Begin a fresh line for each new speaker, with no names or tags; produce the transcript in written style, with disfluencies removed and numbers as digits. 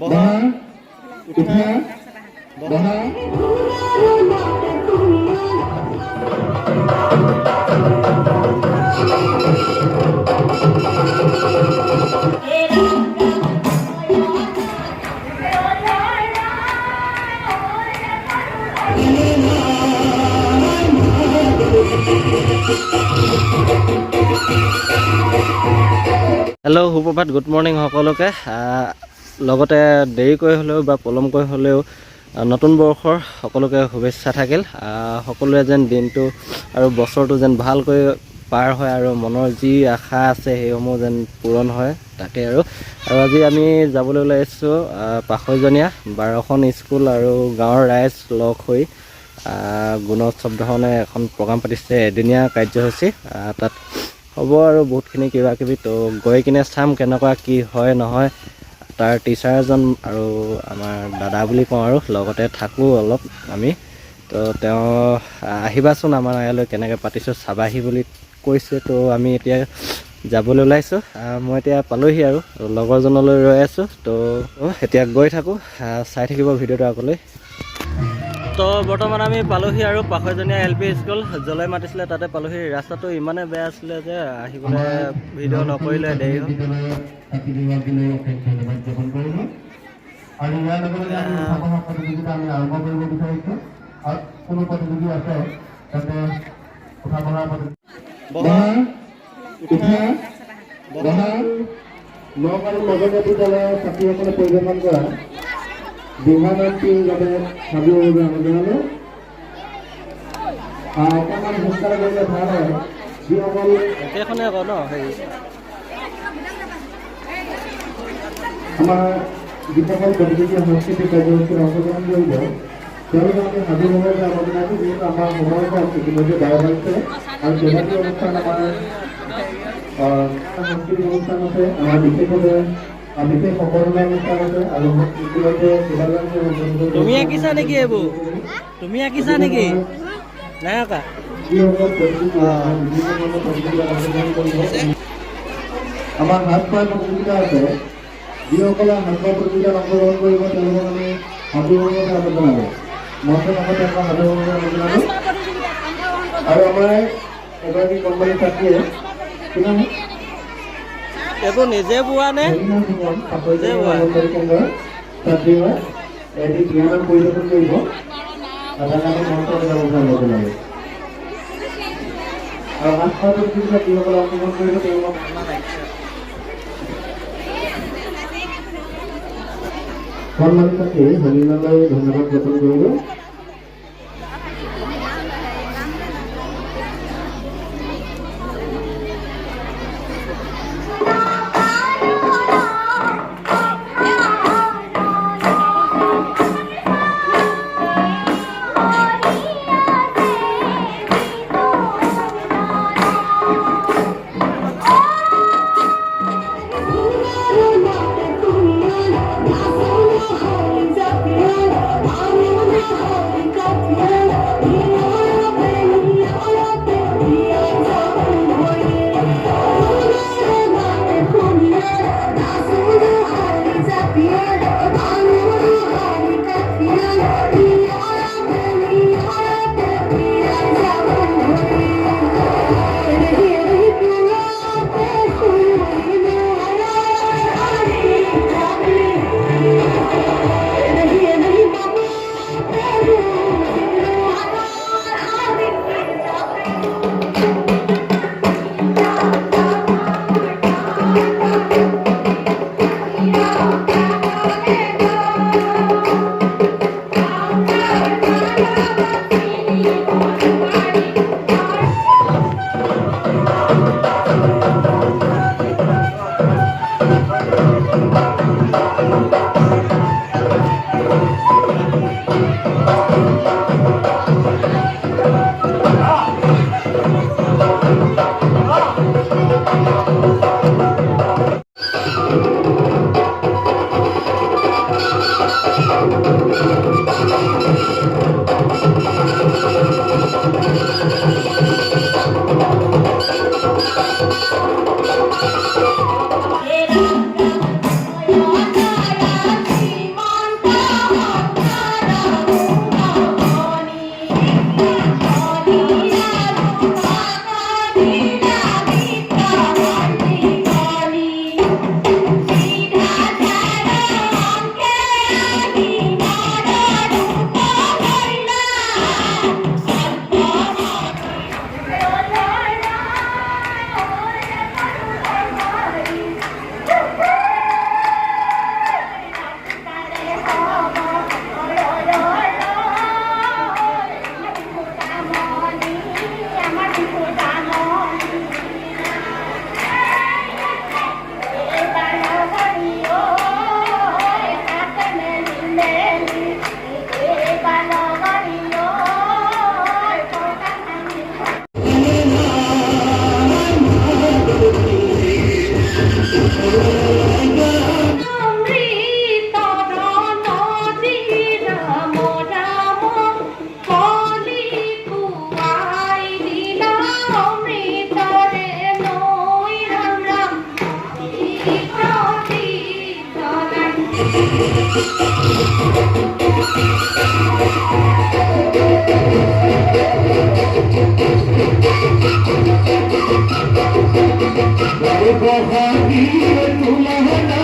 বহা উঠা বহা।
হেল্ল' সুপ্ৰভাত, গুড মৰ্ণিং সকলোকে। লগতে দেৰিকৈ হ'লেও বা পলমকৈ হ'লেও নতুন বৰ্ষৰ সকলোকে শুভেচ্ছা থাকিল। সকলোৱে যেন দিনটো আৰু বছৰটো যেন ভালকৈ পাৰ হয় আৰু মনৰ যি আশা আছে সেইসমূহ যেন পূৰণ হয়, তাকে আৰু আজি আমি যাবলৈ ওলাইছোঁ পাখৈজনীয়া 12খন স্কুল আৰু গাঁৱৰ ৰাইজ লগ হৈ গুণোৎসৱ ধৰণে এখন প্ৰগ্ৰাম পাতিছে, এদিনীয়া কাৰ্যসূচী। তাত হ'ব আৰু বহুতখিনি কিবা কিবি, তো গৈ কিনে চাম কেনেকুৱা কি হয় নহয়। তাৰ টিচাৰ এজন আৰু আমাৰ দাদা বুলি কওঁ আৰু লগতে থাকোঁ অলপ আমি, তো তেওঁ আহিবাচোন আমাৰ ইয়ালৈ, কেনেকৈ পাতিছোঁ চাবাহি বুলি কৈছে। তো আমি এতিয়া যাবলৈ ওলাইছোঁ। মই এতিয়া পালোঁহি আৰু লগৰজনলৈ ৰৈ আছোঁ। তো এতিয়া গৈ থাকোঁ, চাই থাকিব ভিডিঅ'টো আগলৈ। তো বৰ্তমান আমি পালোহি আৰু পাখৈজনীয়া LP স্কুল, য'লৈ মাতিছিলে তাতে পালোহি। ৰাস্তাটো ইমানেই বেয়া আছিলে যে আহিবলৈ ভিডিঅ' নকৰিলে দেৰি হ'ল।
বহা উঠা বহা। নগাঁও নগৰ বিদ্যালয়ৰ ছাত্ৰীসকলে পৰিৱেশন কৰা বিভাগটিৰ বাবে ভাবিব জনালো। অকণমান সোনকালে কৰিলে ভাল হয়। যিসকল
একেখনে আকৌ ন হেৰি
আমাৰ যিসকল প্ৰতিযোগী সাংস্কৃতিক কাৰ্যসূচীত অংশগ্ৰহণ কৰিব, তেওঁলোকে আমি ভাবি ল'ব যে আমাৰ যিহেতু আমাৰ সময় কম, ইতিমধ্যে বাৰ বাজিছে আৰু কেইবাটাও অনুষ্ঠান আমাৰ সাংস্কৃতিক অনুষ্ঠান আছে, আমাৰ বিশেষভাৱে বিশেষ সম্বৰ্ধনা অনুষ্ঠান আছে আৰু ইতিমধ্যে
তুমি আঁকিছা নেকি? এইবোৰ তুমি আঁকিছা নেকি? নাই আঁকা।
আমাৰ হাত খোৱাৰ প্ৰতিযোগিতা আছে। যিসকলে হাত খোৱাৰ প্ৰতিযোগিতাত অংশগ্ৰহণ কৰিব তেওঁলোকক আমি সাধুবাদী জনালোঁ। মঞ্চৰ কাষত তেওঁলোকক সাধুবাদী জনালোঁ। আৰু আমাৰ এগৰাকী কোম্পানীৰ ছাত্ৰীয়ে
এইবোৰ নিজে বোৱা নে?
ছাত্ৰী হয়, এটি জ্ঞান পৰিদৰ্শন কৰিব। তাতে আমি মঞ্চলৈ যাব লাগে। আৰু হাত খোৱাৰ প্ৰতিযোগিতাত যিসকলে অংশগ্ৰহণ কৰিব তেওঁলোকক সন্মানিত ছাত্ৰী হলিনালৈ ধন্যবাদ জ্ঞাপন কৰিব। तुम्हारा